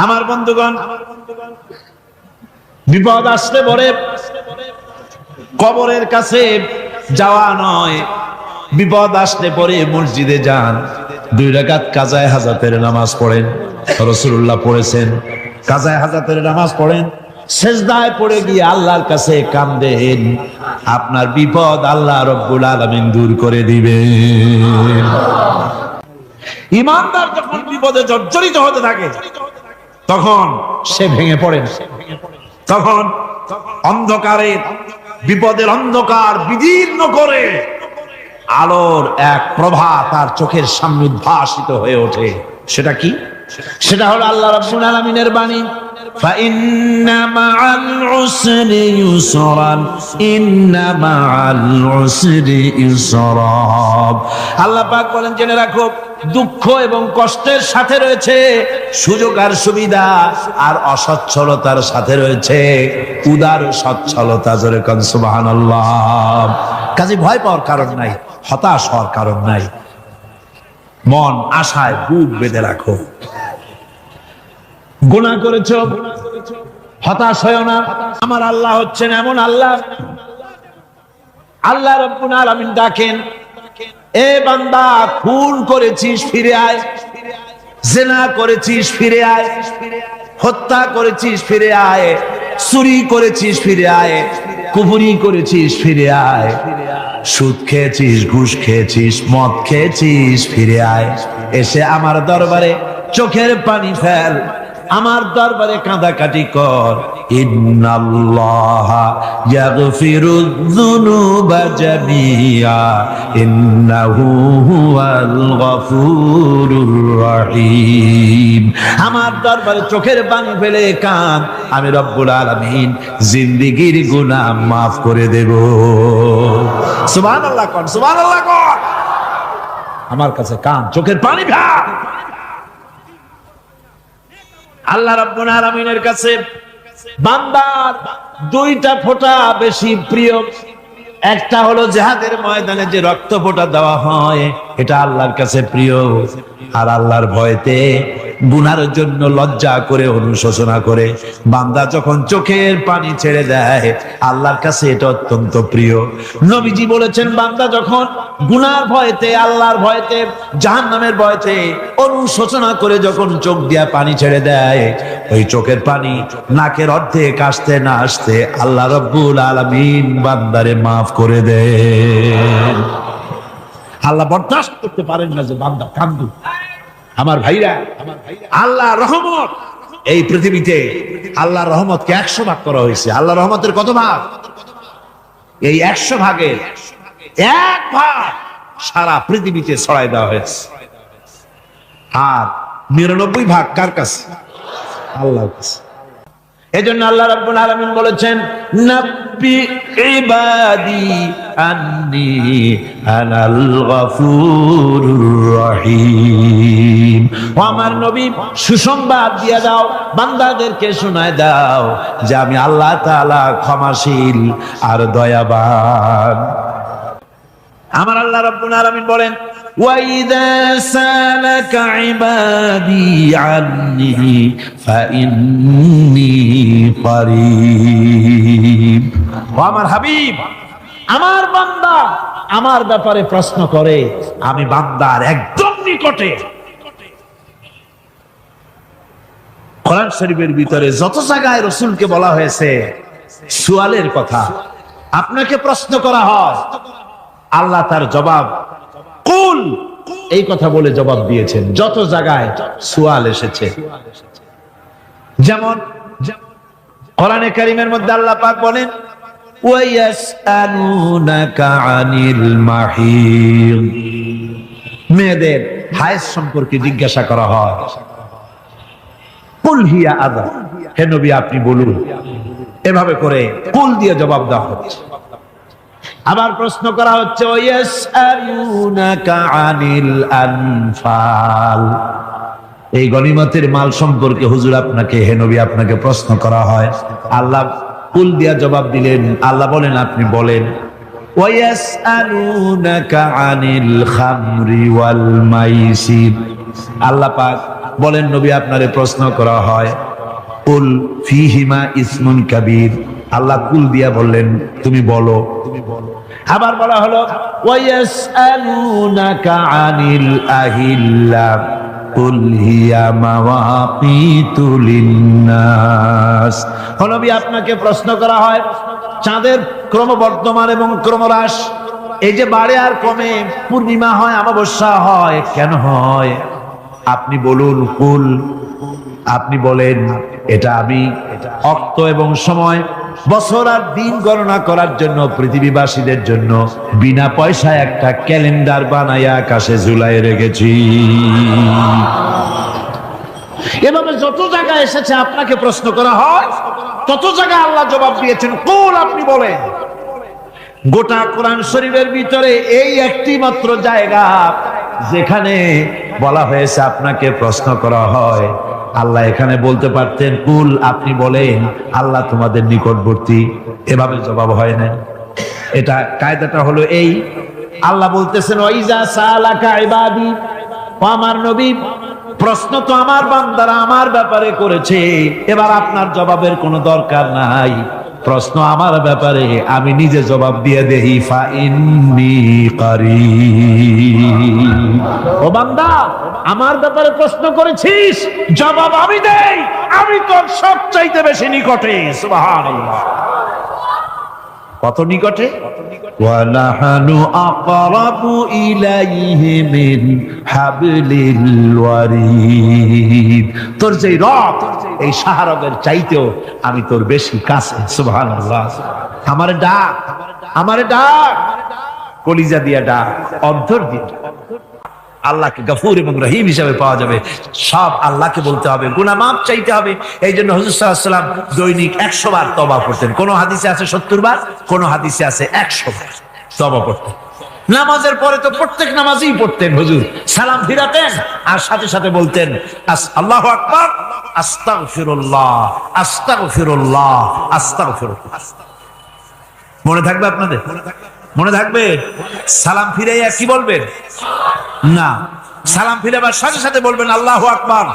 আমার বন্ধুগণ, বিপদ আসলে পরে কবরের কাছে যাওয়া নয়, বিপদ আসলে পরে মসজিদে যান, 2 রাকাত কাজায়ে হাজাতের নামাজ পড়েন। রাসূলুল্লাহ পড়েছেন, কাজায়ে হাজাতের নামাজ পড়েন, সেজদায় পড়ে গিয়ে আল্লাহর কাছে কাঁদেন, আপনার বিপদ আল্লাহ রাব্বুল আলামিন দূর করে দিবেন। ঈমানদার যখন বিপদে জর্জরিত হতে থাকে তখন সে ভেঙে পড়ে না, তখন অন্ধকারে বিপদের অন্ধকার বিদীর্ণ করে আলোর এক প্রভা তার চোখের সামনে উদ্ভাসিত হয়ে ওঠে। সেটা কি? সেটা হলো আল্লাহ রাব্বুল আলামিনের বাণী, ফাইন্না মাআল উসরি ইউসরান, ইন্না মাআল উসরি ইউসরা। আল্লাহ পাক বলেন, জেনে রাখো, দুঃখ এবং কষ্টের সাথে রয়েছে সুযোগ আর সুবিধা, আর অসচ্ছলতার সাথে রয়েছে উদার সচ্ছলতা। জোরে কোন সুবহানাল্লাহ। কাজে ভয় পাওয়ার কারণ নাই, হতাশ হওয়ার কারণ নাই, মন আশায় বুক বেঁধে রাখো। গুনাহ করেছো, হতাশ হয়ো না। আমার আল্লাহ হচ্ছেন এমন আল্লাহ, আল্লাহ রাব্বুল আলামিন ডাকেন, এ বান্দা, খুন করেছিস ফিরে আয়, জিনা করেছিস ফিরে আয়, হত্যা করেছিস ফিরে আয়, চুরি করেছিস ফিরে আয়, কুফরি করেছিস ফিরে আয়, সুদ খেয়েছিস, ঘুষ খেয়েছিস, মদ খেয়েছিস ফিরে আয়, এসে আমার দরবারে চোখের পানি ফেল, আমার দরবারে কাঁদাকাটি কর। ইন্নাল্লাহা ইয়াগফিরুয যুনুবা জামিআ ইন্নাহু হুয়াল গফুরুর রহিম। আমার দরবারে চোখের পানি ফেলে কাঁদ, আমি রব্বুল আলামিন জিন্দেগীর গুনাহ মাফ করে দেব। সুবহানাল্লাহ কোন, সুবহানাল্লাহ কোন। আমার কাছে কাঁদ, চোখের পানি ফেল। আল্লাহ রাব্বুল আলামিনের কাছে বান্দার 2টা ফোঁটা বেশি প্রিয়। একটা হলো জিহাদের ময়দানে যে রক্ত ফোঁটা দেওয়া হয়, এটা আল্লাহর কাছে প্রিয়। আর আল্লাহর ভয়তে গুনার জন্য লজ্জা করে, অনুশোচনা করে বান্দা যখন চোখের পানি ছেড়ে দেয়, আল্লাহর কাছে এটা অত্যন্ত প্রিয়। নবীজি বলেছেন, বান্দা যখন গুনার ভয়তে, আল্লাহর ভয়তে, জাহান্নামের ভয়তে অনুশোচনা করে যখন চোখ দিয়া পানি ছেড়ে দেয়, ওই চোখের পানি নাকের অর্ধেক আসতে না আসতে আল্লাহ রাব্বুল আলামিন বান্দারে মাফ করে দেন। আল্লাহ বরদাস্ত করতে পারেন না যে বান্দা কান্দু। আমার ভাইরা, আল্লাহ রহমত, এই পৃথিবীতে আল্লাহর রহমতকে 100 ভাগ করা হয়েছে। আল্লাহর রহমতের কত ভাগ? এই 100 ভাগের 1 ভাগ সারা পৃথিবীতে ছড়াই দেওয়া হয়েছে। আর 99 ভাগ কার কাছে? আল্লাহর কাছে। এজন্য আল্লাহ রাব্বুল আলামিন বলেছেন, নাব্বি ইবাদি আন্নী আনাল গফুরুর রহিম। ও আমার নবী, সুসংবাদ দিয়ে দাও, বান্দাদেরকে শোনায় দাও যে আমি আল্লাহ তাআলা ক্ষমাশীল আর দয়াবান। আমার আল্লাহ রাব্বুল আলামিন বলেন, وَإِذَا سَأَلَكَ عِبَادِي عَنِّي فَإِنِّي قَرِيبٌ। ও আমার হাবিব, আমার বান্দা আমার ব্যাপারে প্রশ্ন করে, আমি বান্দার একদম নিকটে। কোরআন শরীফের ভিতরে যত জায়গায় রাসূলকে বলা হয়েছে সুয়ালের কথা, আপনাকে প্রশ্ন করা হয়, আল্লাহ তার জবাব কুল এই কথা বলে জবাব দিয়েছেন। যত জায়গায় সুয়াল এসেছে, যেমন কোরআনে কারীমের মধ্যে আল্লাহ পাক বলেন, ওয়ায়াসআলুনাকা আনিল মাহিদ, মেয়েদের হায়েজ সম্পর্কে জিজ্ঞাসা করা হয়, কুল হিয়া আযা, হে নবী আপনি বলুন। এভাবে করে কুল দিয়ে জবাব দেওয়া হচ্ছে। আবার প্রশ্ন করা হচ্ছে, ওয়ায়াসআলুনাকা আনিল আনফাল, এই গনিমতের মাল সম্পর্কে হুজুর আপনাকে, হে নবী আপনাকে প্রশ্ন করা হয়। আল্লাহ কুল দিয়া জবাব দিলেন। আল্লাহ বলেন আপনি বলেন। ওয়ায়াসআলুনাকা আনিল খামরি ওয়াল মাইসির, আল্লাহ পাক বলেন নবী আপনারে প্রশ্ন করা হয় কুল ফীহিমা ইসমুন কাবীর, আল্লাহ কুল দিয়া বললেন তুমি বলো। আবার বলা হলো ওয়ায়াসআলুনাকা আনিল আহিল্লা কুল হিয়া মাওয়াকিতু লিন্নাস। নবী আপনাকে প্রশ্ন করা হয় চাঁদের ক্রমবর্ধমান এবং ক্রমহ্রাস, এই যে বাড়ে আর কমে, পূর্ণিমা হয় অমাবস্যা হয়, কেন হয়? আপনি বলুন কুল, আপনি বলেন এটা আমি অক্ত এবং সময়, বছর আর দিন গণনা করার জন্য পৃথিবীবাসীদের জন্য বিনা পয়সায় একটা ক্যালেন্ডার বানাইয়া আকাশে ঝুলাই রেখেছি। এভাবে যত জায়গায় এসেছে আপনাকে প্রশ্ন করা হয়, তত জায়গায় আল্লাহ জবাব দিয়েছেন কুল, আপনি বলেন। গোটা কোরআন শরীফের ভিতরে এই একটি মাত্র জায়গা যেখানে বলা হয়েছে আপনাকে প্রশ্ন করা হয়। আল্লাহ এখানে বলতে পারতেন কুল, আপনি বলেন, আল্লাহ তোমাদের নিকটবর্তী, এভাবে জবাব হয় না। এটা কায়দাটা হলো এই, আল্লাহ বলতেছেন ওয়াইজা সালাকা ইবাদি, ও আমার নবী প্রশ্ন তো আমার বান্দারা আমার ব্যাপারে করেছে, এবার আপনার জবাবের কোনো দরকার নাই। প্রশ্ন আমার ব্যাপারে, আমি নিজে জবাব দিয়ে দেই ফা ইন্নী কারীব। ও বান্দা, আমার ব্যাপারে প্রশ্ন করেছিস, জবাব আমি দেই, আমি তোর সবচাইতে বেশি নিকটে। সুবহানাল্লাহ, কত নিকটে? ওয়ানাহানু আকরাবু ইলাইহি মিন হাবলিল ওয়ারিদ। তোর যে রব, এই শাহরগের চাইতেও আমি তোর বেশি কাছে। সুবহানাল্লাহ। আমারে ডাক, আমারে ডাক, কলিজা দিয়া ডাক, অন্তর দিয়ে। আল্লাহকে গফুর এবং রহিম হিসাবে পাওয়া যাবে, সব আল্লাহকে বলতে হবে, গুনাহ মাফ চাইতে হবে। এই জন্য হুজুর সাল্লাল্লাহু আলাইহি ওয়াসাল্লাম দৈনিক 100 বার তওবা করতেন। কোন হাদিসে আছে 70 বার, কোন হাদিসে আছে 100 বার তওবা করতেন। নামাজের পরে তো প্রত্যেক নামাজই পড়তেন হুজুর, সালাম ফিরাতেন আর সাথে সাথে বলতেন আল্লাহু আকবার, আস্তাগফিরুল্লাহ, আস্তাগফিরুল্লাহ, আস্তাগফিরুল্লাহ। মনে থাকবে আপনাদের? মনে থাকবে? সালাম ফিরাইয়া কি বলবেন? না, সালাম ফিরাবার সাথে সাথে বলবেন আল্লাহু আকবার,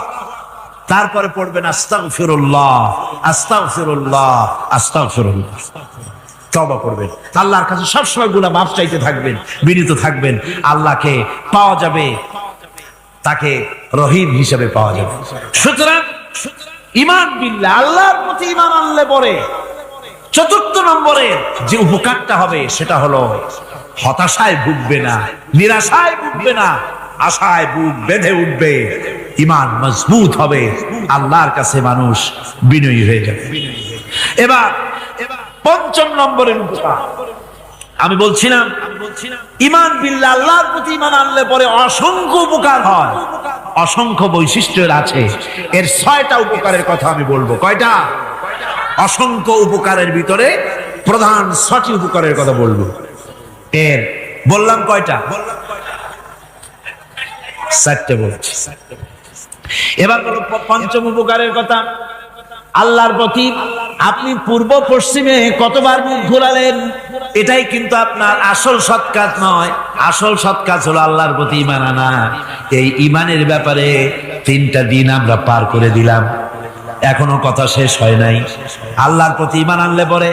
তারপরে পড়বেন আস্তাগফিরুল্লাহ, আস্তাগফিরুল্লাহ, আস্তাগফিরুল্লাহ। তওবা করবেন, আল্লাহর কাছে সবসময় গুনাহ মাফ চাইতে থাকবেন, বিনীত থাকবেন। আল্লাহকে পাওয়া যাবে, তাকে রহিম হিসেবে পাওয়া যাবে। সুতরাং ঈমান বিল্লাহ, আল্লাহর প্রতি ঈমান আনলে পরে চতুর্থ নম্বরে যে উপকারটা হবে সেটা হলো হতাশায় ভুগবে না, নিরাশায় ভুগবে না, আশায় বুক বেঁধে উঠবে, ঈমান মজবুত হবে, আল্লাহর কাছে মানুষ বিনয়ী হয়ে যাবে। এবার পঞ্চম নম্বরের উপকার আমি বলছিলাম, ঈমান বিল্লাহ, আল্লাহর প্রতি ঈমান আনলে পরে অসংখ্য উপকার হয়, অসংখ্য বৈশিষ্ট্য আছে। এর 6টা উপকারের কথা আমি বলবো। কয়টা? অসংখ্য উপকারের ভিতরে প্রধান 6টি উপকারের কথা বলবো। এর বললাম কয়টা? 4টে বলছি। এবার বলো পঞ্চম উপকারের কথা। আল্লাহর প্রতি আপনি পূর্ব পশ্চিমে কতবার মুখ ঘোরালেন, এটাই কিন্তু আপনার আসল সৎ কাজ নয়। আসল সৎ কাজ হলো আল্লাহর প্রতি ঈমান আনা। এই ঈমানের ব্যাপারে 3টা দিন আমরা পার করে দিলাম, এখনো কথা শেষ হয় নাই। আল্লাহর প্রতি ঈমান আনলে পরে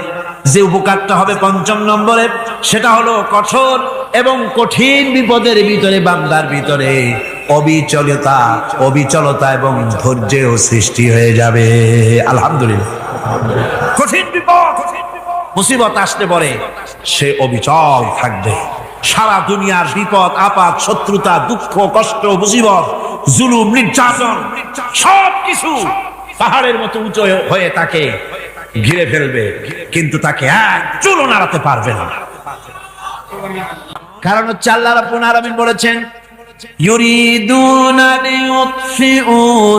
যে উপকারটা হবে পঞ্চম নম্বরে, সেটা হলো কঠোর এবং কঠিন বিপদের ভিতরে বান্দার ভিতরে অবিচলতা এবং ধৈর্যের সৃষ্টি হয়ে যাবে। আলহামদুলিল্লাহ। কঠিন বিপদ মুসিবত আসলে পরে সে অবিচল থাকবে। সারা দুনিয়ার বিপদ আপদ, শত্রুতা, দুঃখ, কষ্ট, মুসিবত, জুলুম, নির্যাতন সবকিছু পাহাড়ের মতো উঁচু হয়ে তাকে ঘিরে ফেলবে, কিন্তু তাকে এক চুলও নাড়াতে পারবে না। কারণ হচ্ছে আল্লাহ রাব্বুল আলামিন বলেছেন ইউরিদুনা লিইউতফিউ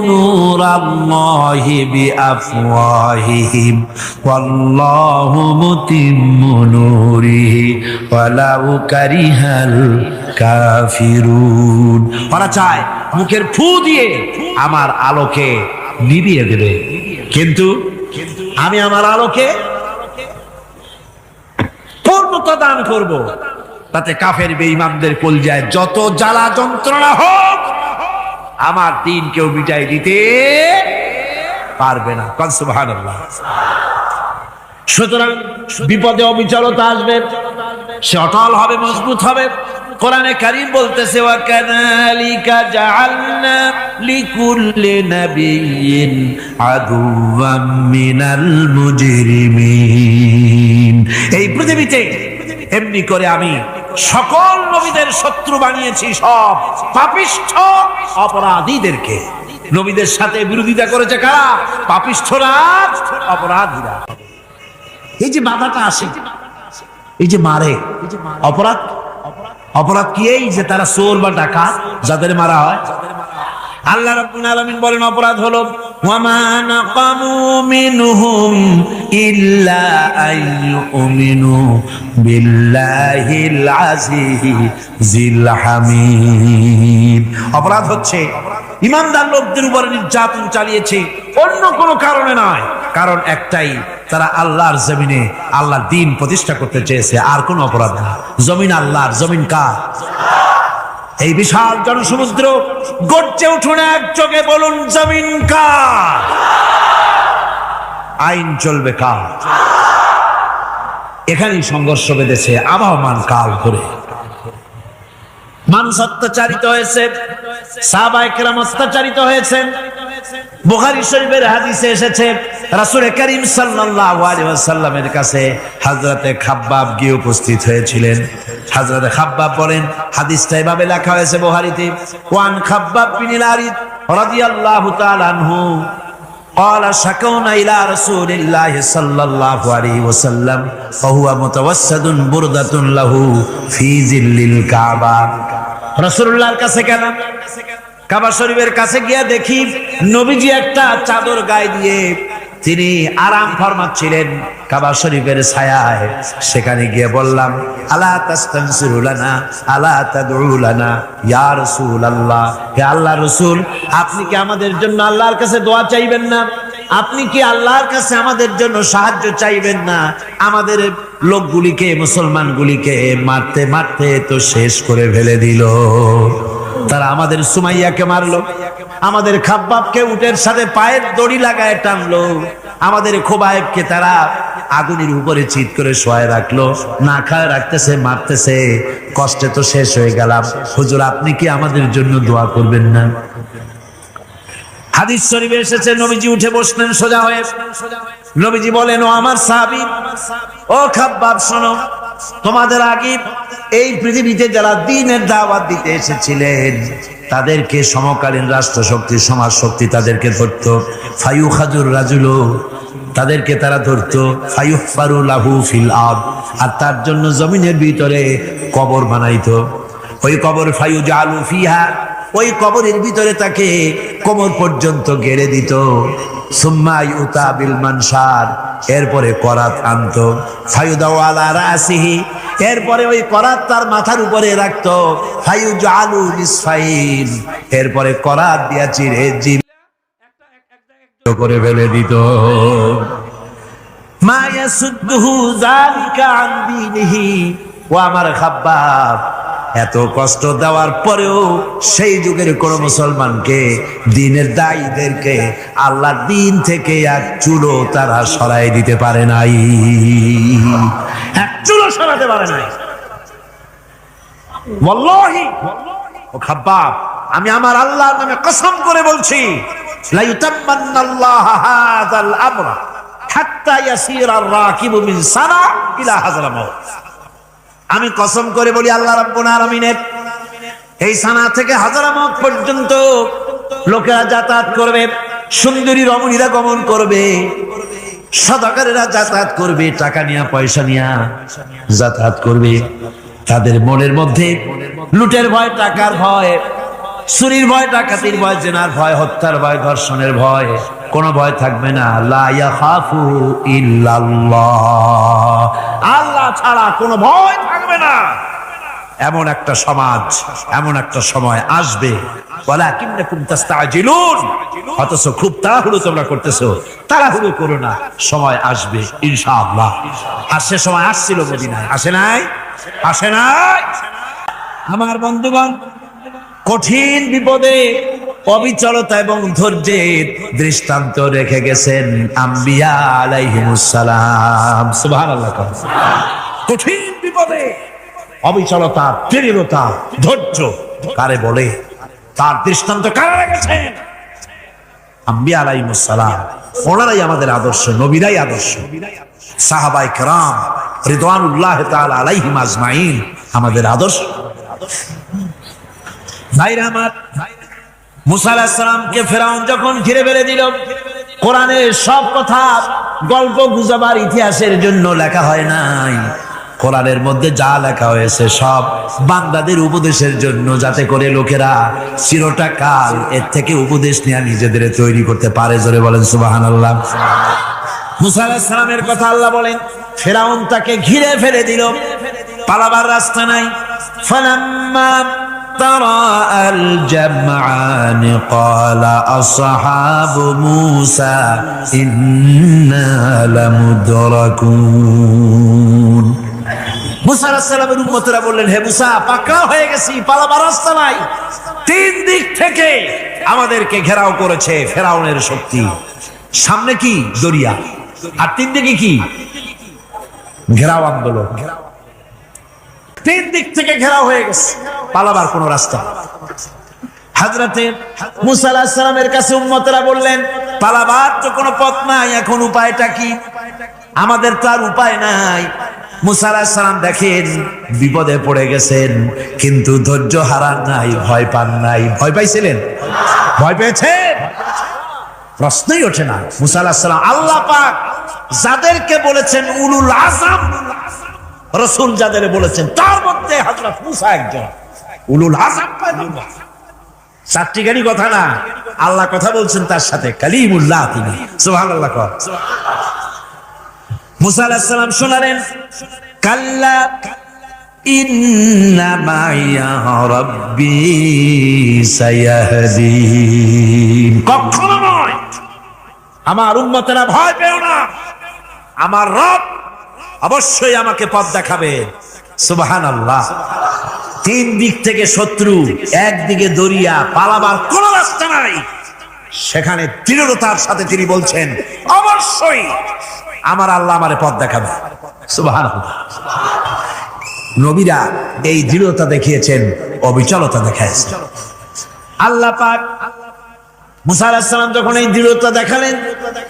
নূরাল্লাহি বিআফওয়াহিহিম ওয়াল্লাহু মুতিম্মু নূরিহি ওয়ালাউ কারিহাল কাফিরুন। ওরা চায় মুখের ফু দিয়ে আমার আলোকে নিভিয়ে দেবে, কিন্তু আমি আমার আলোকে পূর্ণতা দান করব। তাতে কাফের বেঈমানদের কলজায় যত জ্বালা যন্ত্রণা হোক, আমার দিন কেউ মিটাই দিতে পারবে না। কোন সুবহানাল্লাহ। সুতরাং বিপদে অবিচলতা আসবে, সে অটল হবে, মজবুত হবে। কোরআনে কারীম বলতেছে ওয়া কাযালিকা জাআলনা লিকুল্লি নাবিয়্যিন আদুওয়াম মিনাল মুজরিমিন। এই পৃথিবীতে এমনি করে আমি সকল নবীদের শত্রু বানিয়েছি, সব পাপিষ্ঠ অপরাধীদেরকে। নবীদের সাথে বিরোধিতা করেছে কারা? পাপিষ্ঠরা, অপরাধীরা। এই যে বাধাটা আসে, এই যে মারে, অপরাধ অপরাধ কি? এই যে তারা চোর বা ডাকাত যাদের মারা হয়। আল্লাহ রাব্বুল আলামিন বলেন অপরাধ হলো ওয়ামা নাকামু মিনহুম ইল্লা আইয়ুমিনু বিল্লাহিল আজিজিল হামিদ। অপরাধ হচ্ছে ইমানদার লোকদের উপর নির্যাতন চালিয়েছে, অন্য কোনো কারণে নয়। কারণ একটাই, তারা আল্লাহর জমিনে আল্লাহর দ্বীন প্রতিষ্ঠা করতে চেয়েছে, আর কোনো অপরাধ না। জমিন আল্লাহর, জমিন কার? এই বিশাল জনসমুদ্র গর্জে উঠুন একযোগে, বলুন জমিন কার? আইন চলবে কার? এখানেই সংঘর্ষ বেঁধেছে আবহমান কাল ধরে। মানুষ অত্যাচারিত হয়েছে, সাহাবায়ে কেরাম অত্যাচারিত হয়েছেন। বুখারী শরীফের হাদিসে এসেছে রাসূল করিম সাল্লাল্লাহু আলাইহি ওয়াসাল্লামের কাছে হযরতে খাব্বাব গিয়ে উপস্থিত হয়েছিলেন। হযরতে খাব্বাব বলেন, হাদিসটা এভাবে লেখা হয়েছে বুখারীতে, ওয়ান খাব্বাব বিন আরিদ রাদিয়াল্লাহু তাআলা আনহু قال شكونا إلى رسول الله صلى الله عليه وسلم وهو متوسد بردة له في ظل الكعبة। রাসূলুল্লাহর কাছে গেলাম, কাবা শরীফের কাছে গিয়ে দেখি নবীজি একটা চাদর গায়ে দিয়ে তিনি আরাম ফরমাচ্ছিলেন কাবা শরীফের ছায়ায়। সেখানে গিয়ে বললাম, আলা তাস্তানসিরু লানা আলা তাদউ লানা ইয়া রাসূলুল্লাহ, হে আল্লাহর রাসূল, আপনি কি আমাদের জন্য আল্লাহর কাছে দোয়া চাইবেন না? আপনি কি আল্লাহর কাছে আমাদের জন্য সাহায্য চাইবেন না? আমাদের লোকগুলিকে, মুসলমানগুলিকে মারতে মারতে তো শেষ করে ফেলে দিল। তারা আমাদের সুমাইয়াকে মারলো, আমাদের খাব্বাবকে উটের সাথে পায়ের দড়ি লাগায় টানলো, আমাদের খোবায়েবকে তারা আগুনের উপরে চিৎ করে শোয়ায় রাখলো, না খায় রাখতেছে, মারতেছে। কষ্টে তো শেষ হয়ে গেলাম, হুজুর আপনি কি আমাদের জন্য দোয়া করবেন না? হাদিস শরীফে এসেছে নবীজি উঠে বসলেন সোজা হয়ে। নবীজি বলেন, ও আমার সাহাবী, ও খাব্বাব শোনো, তোমাদের আগে এই পৃথিবীতে যারা দ্বীনের দাওয়াত দিতে এসেছিলেন তাদেরকে সমকালীন রাষ্ট্রশক্তি, সমাজ শক্তি তাদেরকে ধরতো। ফায়ুখাজুর রাজুলু, তাদেরকে তারা ধরতো। ফায়ুহফারু লাহু ফিল আরদ, আর তার জন্য জমিনের ভিতরে কবর বানাইতো। ওই কবর ফায়ুজালু ফিহা, ওই কবরের ভিতরে তাকে কোমর পর্যন্ত গেড়ে দিত। সুম্মা ইউতা বিল মানশার, এরপরে করাত আনতো। ফায়ুদাউ আলা রাসিহি, এরপরে ওই করাত তার মাথার উপরে রাখতো। ফায়ুজালু নিসফাইন, এরপরে করাত দিয়া চিরে জিল করে ফেলে দিত। মা ইয়াসুদ্দুহু যালিকা আন দীনিহি, ও আমার খাব্বাব, এত কষ্ট দেওয়ার পরেও সেই যুগের কোন মুসলমানকে, দ্বীনের দায়ীদেরকে আল্লাহর দ্বীন থেকে এক চুলো তারা সরাই দিতে পারে নাই, এক চুলো সরাতে পারে নাই। ওয়াল্লাহি, ও খাব্বাব, আমি আমার আল্লাহর নামে কসম করে বলছি, লা ইউতাম্মান্নাল্লাহু হাযাল আমরা হাত্তা ইয়াসিরা আর-রাকিবু মিন সানা ইলা হাযরামাউত। আমি কসম করে বলি, আল্লাহ রাব্বুল আলামিনের এই সানা থেকে হাজারামত পর্যন্ত লোকেরা যাতায়াত করবে, সুন্দরী রমণীরা গমন করবে, সদাগরেরা যাতায়াত করবে, টাকা নিয়া পয়সা নিয়া যাতায়াত করবে। তাদের মনের মধ্যে লুটের ভয়, টাকার ভয়, চুরির ভয়, ডাকাতির ভয়, জেনার ভয়, হত্যার ভয়, ধর্ষণের ভয়, কোনো ভয় থাকবে না। লা ইয়াখাফু ইল্লাল্লাহ, আল্লাহ ছাড়া কোনো ভয় থাকবে না। এমন একটা সমাজ, এমন একটা সময় আসবে, ওয়ালাকিন্নাকুম তাস্তাজিলুন, অথচ খুব তাড়াহুড়ো তোমরা করতেছো। তাড়াহুড়ো করো না, সময় আসবে ইনশাআল্লাহ। আর সে সময় আসছিল মদিনায়, আসে নাই? আসে নাই? আমার বন্ধুগণ, কঠিন বিপদে অবিচলতা এবং ধৈর্যের দৃষ্টান্ত রেখে গেছেন আম্বিয়া আলাইহিমুস সালাম। সুবহানাল্লাহ। কঠিন বিপদে অবিচলতা, দৃঢ়তা, ধৈর্য কারে বলে, তার দৃষ্টান্ত কারা রেখেছেন? আম্বিয়া আলাইহিমুস সালাম। ওনারাই আমাদের আদর্শ, নবীরাই আদর্শ। সাহাবায়ে কেরাম রিদওয়ানুল্লাহ তাআলা আলাইহিম আজমাইন আমাদের আদর্শ। ভাইরা আমার, মুসা আলাইহিস সালামকে ফেরাউন যখন ঘিরে ফেলে দিল, কোরআনের সব কথা গল্প গুজবার ইতিহাসের জন্য লেখা হয় নাই। কোরআনের মধ্যে যা লেখা হয়েছে সব বান্দাদের উপদেশের জন্য, যাতে করে লোকেরা চিরটা কাল এর থেকে উপদেশ নিয়ে নিজেদের তৈরি করতে পারে। জোরে বলেন সুবহানাল্লাহ। মুসা আলাইহিস সালামের কথা আল্লাহ বলেন, ফেরাউন তাকে ঘিরে ফেলে দিল, পালাবার রাস্তা নাই। ফালাম্মা تراءى الجمعان قال أصحاب موسى إنا لمدركون। মুসা আলাইহিস সালামের উম্মতরা বললেন, হে মুসা, পাকড়াও হয়ে গেছি, পালাবার রাস্তা নাই। তিন দিক থেকে আমাদেরকে ঘেরাও করেছে ফেরাউনের শক্তি। সামনে কি? দরিয়া, আর তিন দিকে কি? ঘেরাও আন্দোলন। তিন দিক থেকে ঘেরাও হয়ে গেছে, পালাবার কোন রাস্তা। হযরতে মুসা আলাইহিস সালামের কাছে উম্মতরা বললেন, পালাবার তো কোনো পথ নাই, এখন উপায়টা কি? আমাদের তো আর উপায় নাই। মুসা আলাইহিস সালাম দেখেন বিপদে পড়ে গেছেন, কিন্তু ধৈর্য হারান নাই, ভয় পান নাই। ভয় পাইছিলেন? ভয় পেয়েছেন? প্রশ্নই ওঠে না। মুসা আলাইহিস সালাম, আল্লাহ পাক যাদেরকে বলেছেন উলুল আযম রাসূল, যাদের বলেছেন তার মধ্যে হযরত মুসা একজন উলুল আযম পয়গম্বর। চারটি গাড়ি কথা না, আল্লাহ কথা বলছেন তার সাথে, কালিমুল্লাহ তিনি। সুবহানাল্লাহ। মুসা আলাইহিস সালাম শোনালেন, কাল্লা ইন্না মাইয়া রাব্বি সায়াহদিন। কখনো নয়, আমার উম্মতেরা ভয় পেও না, আমার রব অবশ্যই আমাকে পথ দেখাবে। সুবহানাল্লাহ। তিন দিক থেকে শত্রু, একদিকে দরিয়া, পালাবার কোন রাস্তা নাই। সেখানে দৃঢ়তার সাথে তিনি বলছেন, অবশ্যই আমার আল্লাহ আমারে পথ দেখাবে। সুবহানাল্লাহ। নবীরা এই দৃঢ়তা দেখিয়েছেন, অবিচলতা দেখাইছেন। আল্লাহ পাক মুসা আলাইহিস সালাম যখন এই দৃঢ়তা দেখালেন,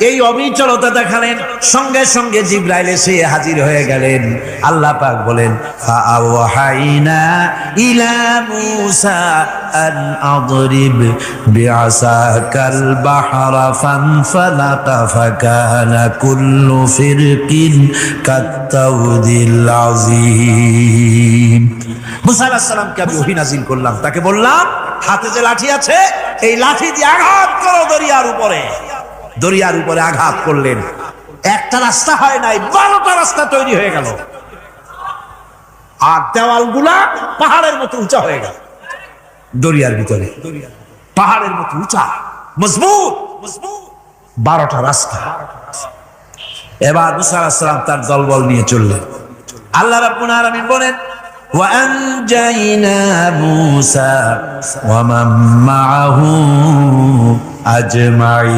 এই অবিচলতা দেখালেন, সঙ্গে সঙ্গে জিবরাইল এসে হাজির হয়ে গেলেন। আল্লাহ পাক বলেন, ফাআওহাইনা ইলা মুসা আন আদরিব বিআসাকাল বাহরা ফানফালাকা ফাকানা কুল্লু ফিরকিন কাত্তাউদিল আযীম। মুসা আলাইহিস সালামকে আমি ওহী নাযিল করলাম, তাকে বললাম হাতে যে লাঠি আছে, এই লাঠি দিয়ে আঘাত করো দরিয়ার উপরে। দরিয়ার উপরে আঘাত করলেন, একটা রাস্তা হয় নাই, 12টা রাস্তা তৈরি হয়ে গেল। আর দেওয়ালগুলা পাহাড়ের মতো উঁচা হয়ে গেল। দরিয়ার ভিতরে পাহাড়ের মতো উঁচা, মজবুত 12টা রাস্তা। এবার মুসা আলাইহিস সালাম তার দলবল নিয়ে চললেন। আল্লাহ রাব্বুল আলামিন বলেন, وأنجينا موسى ومن معه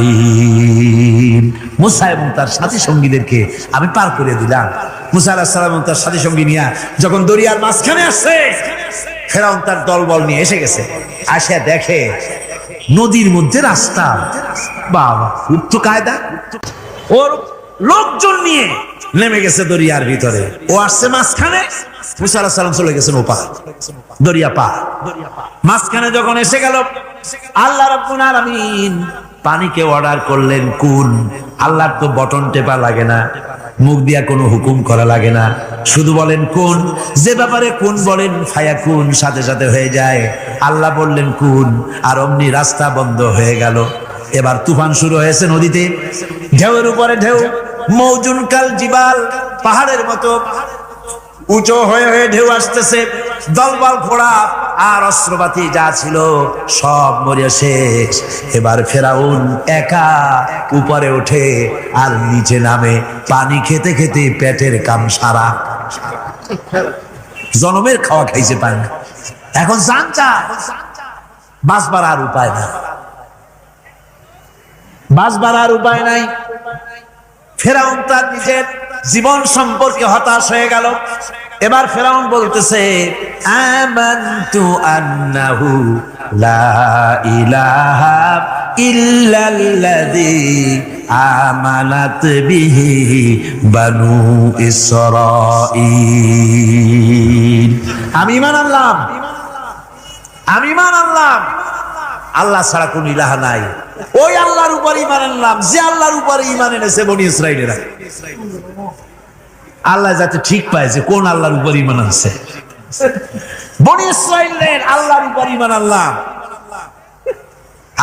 أجمعين। মুসা এবং তার সাথী সঙ্গীদেরকে আমি পার করে দিলাম। মুসা আলাইহিস সালাম এবং তার সাথী সঙ্গী নিয়ে যখন দরিয়ার মাঝখানে আসছে, ফেরাউন তার দলবল নিয়ে এসে গেছে। আসে দেখে নদীর মধ্যে রাস্তা। বাবা, উক্ত কায়দা। ওর লোকজন নিয়ে নেমে গেছে দরিয়ার ভিতরে। ও আসছে মাঝখানে, মুসা আলাইহিস সালাম চলে গেছেন ওপার, দরিয়া পার। মাঝখানে যখন এসে গেল, আল্লাহ রাব্বুল আলামিন পানিকে অর্ডার করলেন কুন। আল্লাহর তো বটন টেপা লাগে না, মুখ দিয়া কোনো হুকুম করা লাগে না, শুধু বলেন কুন। যে ব্যাপারে কুন বলেন ফায়াকুন, সাথে সাথে হয়ে যায়। আল্লাহ বললেন কুন, আর অমনি রাস্তা বন্ধ হয়ে গেল। এবার তুফান শুরু হয়েছে নদীতে, ঢেউয়ের উপরে ঢেউ, মৌজুন কাল জিবাল, পাহাড়ের মতো উঁচু হয়ে হয়ে ঢেউ আসতেছে। দলবল ঘোড়া আর অস্ত্রপাতি যা ছিল সব মরে শেষ। এবার ফেরাউন একা উপরে ওঠে আর নিচে নামে, পানি খেতে খেতে পেটের কাম সারা। জনমের খাওয়া খাইছে পানি, এখন জান চা, বাঁচবার আর উপায় না। বাঁচবার আর উপায় নাই। ফেরাউন তার নিজের জীবন সম্পর্কে হতাশ হয়ে গেল। এবার ফেরাউন বলতেছে, আমানতু আন্নাহু লা ইলাহা ইল্লাল্লাযী আমানাত বিহি বানু ইসরাঈল। আমি ঈমান আনলাম, আমি ঈমান আনলাম আল্লাহ ছাড়া কোন ইলাহা নাই। ওই আল্লাহর উপর ঈমান আনলাম যে আল্লাহর উপর ঈমান এনেছে বনি ইসরাঈলেরা। আল্লাহ যাতে ঠিক পায় যে কোন আল্লাহর উপর ঈমান আনছে। বনি ইসরাঈলের আল্লাহর উপর ঈমান আনলাম।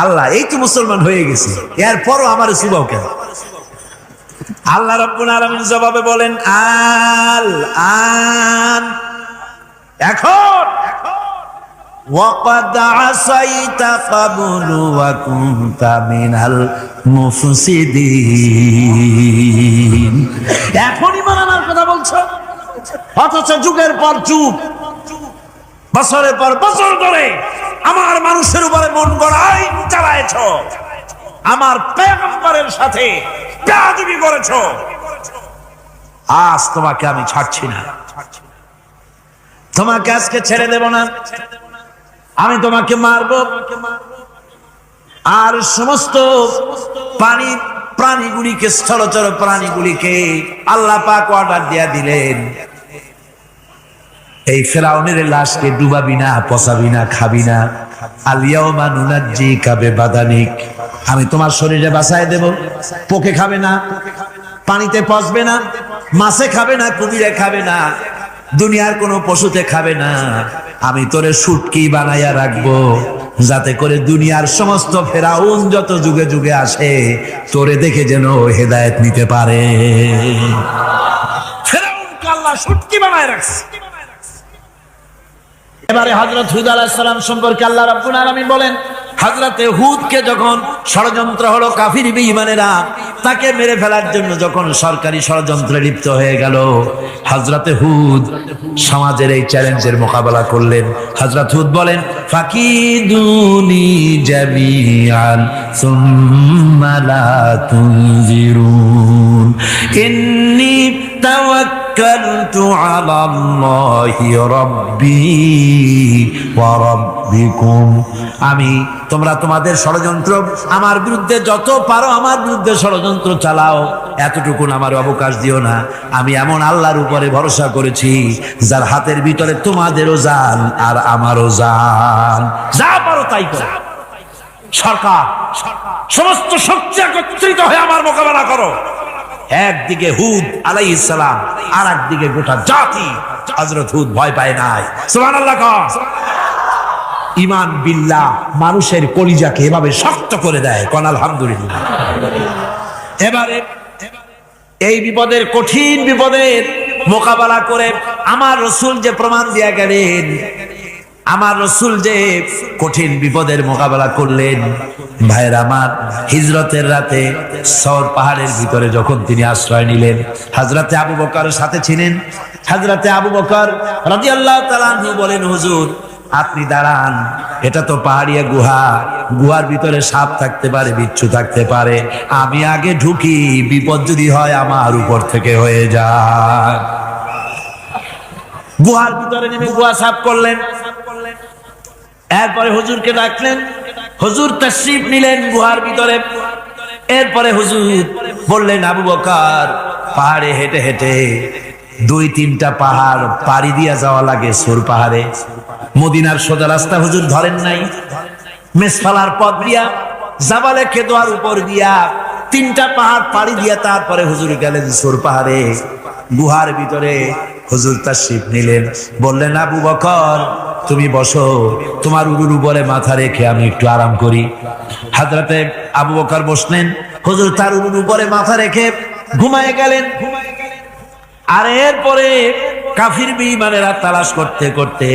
আল্লাহ এই তো মুসলমান হয়ে গেছে, এরপরও আমার সুবাও কেন? আল্লাহ রাব্বুল আলামিন জবাবে বলেন, আল আন, এখন ওয়াকাদ আসাইতা ক্বাবলু ওয়া কুনতা মিনাল মুফসিদিন। এখন ঈমান আনার কথা বলছো, অথচ যুগের পর যুগ, বছরের পর বছর ধরে আমার মানুষের উপরে মন গড়া আইন চালায়েছো, আমার পয়গম্বরের সাথে বেয়াদবি করেছো। আজ তোমাকে আমি ছাড়ছি না, তোমাকে আজকে ছেড়ে দেব না, আমি তোমাকে মারব। আর সমস্ত প্রাণীগুলিকে, স্থলচর প্রাণীগুলিকে আল্লাহ পাক অর্ডার দিয়া দিলেন, এই ফেরাউনের লাশকে ডুবাবি না, পচাবি না, খাবি না। আলিয়াউমা নুনাজ্জিকা বিবাদানিক, আমি তোমার শরীরে বাঁচায় দেব। পোকে খাবে না, পানিতে পচবে না, মাছে খাবে না, কুমিরে খাবে না, দুনিয়ার কোনো পশুতে খাবে না। আমি তোরে শুটকি বানাইয়া রাখবো, যাতে করে দুনিয়ার সমস্ত ফেরাউন যত যুগে যুগে আসে তোরে দেখে যেন হেদায়েত নিতে পারে। ফেরাউনকে আল্লাহ শুটকি বানায় রাখছে। এবারে হযরত হুদ আলাইহিস সালাম সম্পর্কে আল্লাহ রাব্বুল আলামিন বলেন, হযরতে হুদকে যখন ষড়যন্ত্র হলো, কাফির বেঈমানেরা তাকে মেরে ফেলার জন্য যখন সরকারি ষড়যন্ত্রে লিপ্ত হয়ে গেল, হযরতে হুদ সমাজের এই চ্যালেঞ্জের মোকাবেলা করলেন। হযরত হুদ বলেন, ফাকিদুনি জামিআন সুম্মা লা তুনজিরুন ইন্নী তাওয়াক্কালতু আলাল্লাহি রাব্বি ওয়া রাব্বিকুম। আমি, তোমরা তোমাদের ষড়যন্ত্র আমার বিরুদ্ধে যত পারো আমার বিরুদ্ধে ষড়যন্ত্র চালাও, এতটুকু আমার অবকাশ দিও না। আমি এমন আল্লাহর উপরে ভরসা করেছি যার হাতের ভিতরে তোমাদেরও জান আর আমারও জান। যা পারো তাই করো। সরকার, সমস্ত শক্তি একত্রিত হয়ে আমার মোকাবেলা করো। একদিকে হুদ আলাইহিস সালাম, আর একদিকে গোটা জাতি। হযরত হুদ ভয় পায় নাই। সুবহানাল্লাহ। ঈমান বিল্লাহ মানুষের কলিজাকে এভাবে শক্ত করে দেয়, কোন আলহামদুলিল্লাহ। এবারে এই বিপদের, কঠিন বিপদের মোকাবেলা করে আমার রাসূল যে প্রমাণ দিয়া গেলেন, আমার রাসূল যে কঠিন বিপদের মোকাবেলা করলেন, ভাইয়ের আমার, হিজরতের রাতে সওর পাহাড়ের ভিতরে যখন তিনি আশ্রয় নিলেন, হযরতে আবু বকরের সাথে ছিলেন। হযরতে আবু বকর রাদিয়াল্লাহু তাআলা আনহু বলেন, হুজুর আপনি দাঁড়ান, এটা তো পাহাড়িয়া গুহা, গুহার ভিতরে সাপ থাকতে পারে, বিচ্ছু থাকতে পারে, আমি আগে ঢুকি, বিপদ যদি হয় আমার উপর থেকে হয়ে যায়। গুহার ভিতরে নেমে গুহা সাফ করলেন। এরপরে হুজুরকে ডাকলেন, হুজুর তাশরীফ নিলেন গুহার ভিতরে। এরপরে হুজুর বললেন, আবু বকর, পাহাড়ে হেঁটে হেঁটে 2-3টা পাহাড় পাড়ি দিয়া যাওয়া লাগে সূর পাহাড়ে। মদিনার সোজা রাস্তা হুজুর ধরেন নাই, মেসফালার পথ দিয়া, জাবালে কেদোয়ার উপর দিয়া 3টা পাহাড় পাড়ি দিয়া তারপরে হুজুর গেলেন সূর পাহাড়ে। গুহার ভিতরে হুজুর তাশরীফ নিলেন। বললেন, আবু বকর তুমি বসো, তোমার উরুর উপরে মাথা রেখে আমি একটু আরাম করি। হযরতে আবু বকর বসলেন, হুজুর তার উরুর উপরে মাথা রেখে ঘুমায় গেলেন। আর এরপরে কাফির বেঈমানেরা তালাশ করতে করতে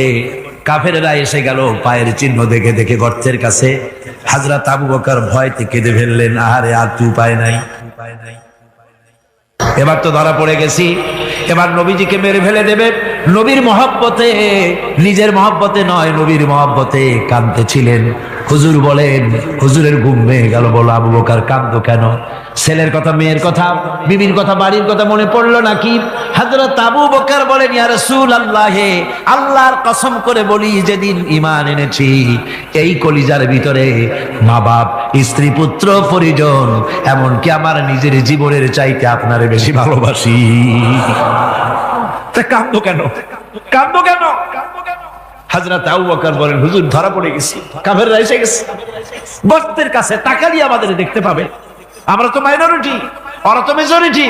কাফেরেরা এসে গেল পায়ের চিহ্ন দেখে দেখে গর্তের কাছে। হযরত আবু বকর ভয়তে কেঁদে ফেললেন, আহারে আর তো উপায় নাই, এবার তো ধরা পড়ে গেছি, এবার নবীজিকে মেরে ফেলে দেবে। নবীর মহব্বতে, নিজের মহব্বতে নয়, নবীর মহব্বতে কাঁদতেছিলেন। হুজুর বলেন, হুজুরের ঘুম ভেঙে গেল। বলো আবু বকর কাঁদো কেন? ছেলের কথা, মেয়ের কথা, বিবির কথা, বাড়ির কথা মনে পড়লো নাকি? হযরত আবু বকর বলেন, ইয়া রাসূলুল্লাহ, আল্লাহর কসম করে বলি, যেদিন ঈমান এনেছি এই কলিজার ভিতরে মা বাপ, স্ত্রী, পুত্র, পরিজন, এমনকি আমার নিজের জীবনের চাইতে আপনারে বেশি ভালোবাসি। তা কাঁদো কেন? কাঁদো কেন? হযরত আবু বকর বলেন, হুজুর ধরা পড়ে গেছি, কাফেররা এসে গেছে, গর্তের কাছে তাকালি আমাদের দেখতে পাবে। আমরা তো মাইনরিটি, ওরা তো মেজরিটি,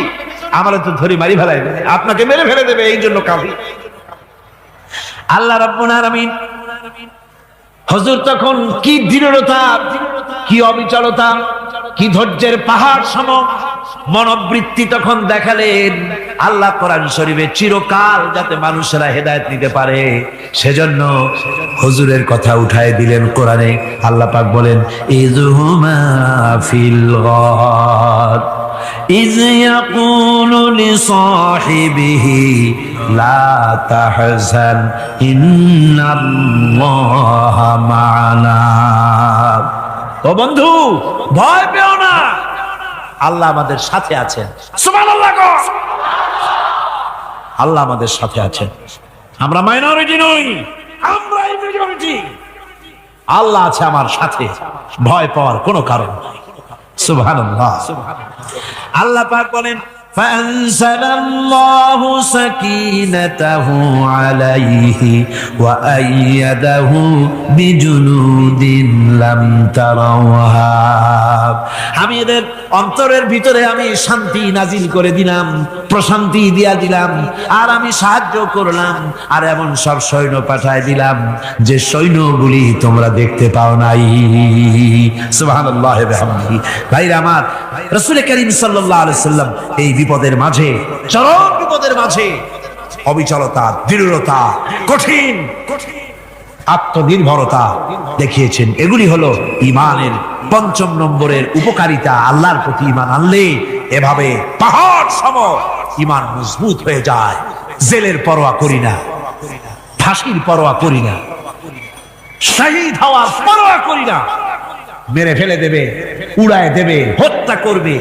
আমরা তো ধরি মারি ফেলাই দেবে, আপনাকে মেরে ফেলে দেবে, এই জন্য কাফি। আল্লাহ রাব্বুল আলামিন, হুজুর তখন কি দৃঢ়তা, কি অবিচলতা, কি ধৈর্যের পাহাড় সম মনোবৃত্তি তখন দেখালেন। আল্লাহ কোরআন শরীফে চিরকাল যাতে মানুষেরা হেদায়েত নিতে পারে, সেজন্য হুজুরের কথা উঠায় দিলেন কোরআনে। আল্লাহ পাক বলেন, ইযহুমা ফিল গার ইয ইয়াকুলু লিসাহিবিহি লা তাহজান ইন্নাল্লাহা মা'ানা। ও বন্ধু, ভয় পেও না, আল্লাহ আমাদের সাথে আছেন। সুবহানাল্লাহ। আল্লাহ আমাদের সাথে আছেন। আমরা মাইনরিটি নই, আমরা মেজরিটি। আল্লাহ আছে আমার সাথে, ভয় পাওয়ার কোনো কারণ নাই। সুবহানাল্লাহ। আল্লাহ পাক বলেন, فأنزل الله سكينته عليه وأيده بجنود لم تروها। আমি এদের অন্তরের ভিতরে আমি শান্তি নাজিল করে দিলাম, প্রশান্তি দিয়া দিলাম, আর আমি সাহায্য করলাম, আর এমন সব সৈন্য পাঠায় দিলাম যে সৈন্যগুলি তোমরা দেখতে পাও নাই। সুবহানাল্লাহ ওয়া বিহামদিহি। ভাইরা আমার, রাসূল করিম সাল্লাল্লাহু আলাইহি সাল্লাম এই বিপদের মাঝে, চরম বিপদের মাঝে অবিচলতা, দৃঢ়তা, কঠিন আত্মনির্ভরতা দেখিয়েছেন। এগুলি হলো ঈমানের পঞ্চম নম্বরের উপকারিতা। আল্লাহর প্রতি ঈমান আনলে এভাবে পাহাড় সম ঈমান মজবুত হয়ে যায়। জেলের পরোয়া করি না, ফাঁসির পরোয়া করি না, শহীদ হওয়ার পরোয়া করি না, মেরে ফেলে দেবে, উড়ায় দেবে, হত্যা করবে,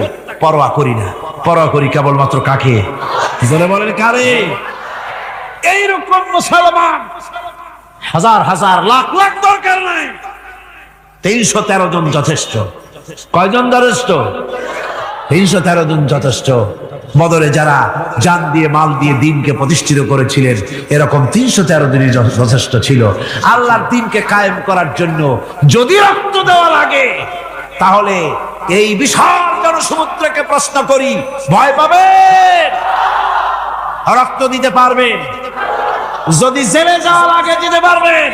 পরোয়া করি না। পরোয়া করি কেবলমাত্র কাকে? জোরে বলেন কারে? এইরকম মুসলমান হাজার হাজার লাখ লাখ দরকার নাই, 313 জন যথেষ্ট। কয়জন যথেষ্ট? 313 জন যথেষ্ট। বদরে যারা জান দিয়ে, মাল দিয়ে দ্বীনকে প্রতিষ্ঠিত করেছিলেন, এরকম 313 জনই যথেষ্ট ছিল। আল্লাহর দ্বীনকে কায়েম করার জন্য যদি রক্ত দেওয়া লাগে, তাহলে এই বিশাল জনসমুদ্রকে প্রশ্ন করি, ভয় পাবেন? রক্ত দিতে পারবেন? যদি জেলে যাওয়া লাগে দিতে পারবেন?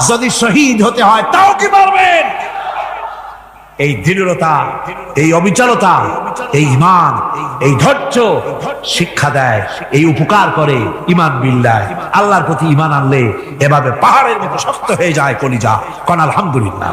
যদি শহীদ হতে হয় তাও কি পারবেন? এই দৃঢ়তা, এই অবিচলতা, এই ঈমান, এই ধৈর্য শিক্ষা দেয়, এই উপকার করে ঈমান বিল্লাহ। আল্লাহর প্রতি ঈমান আনলে এভাবে পাহাড়ের মতো শক্ত হয়ে যায় কলিজা। কোন আলহামদুলিল্লাহ।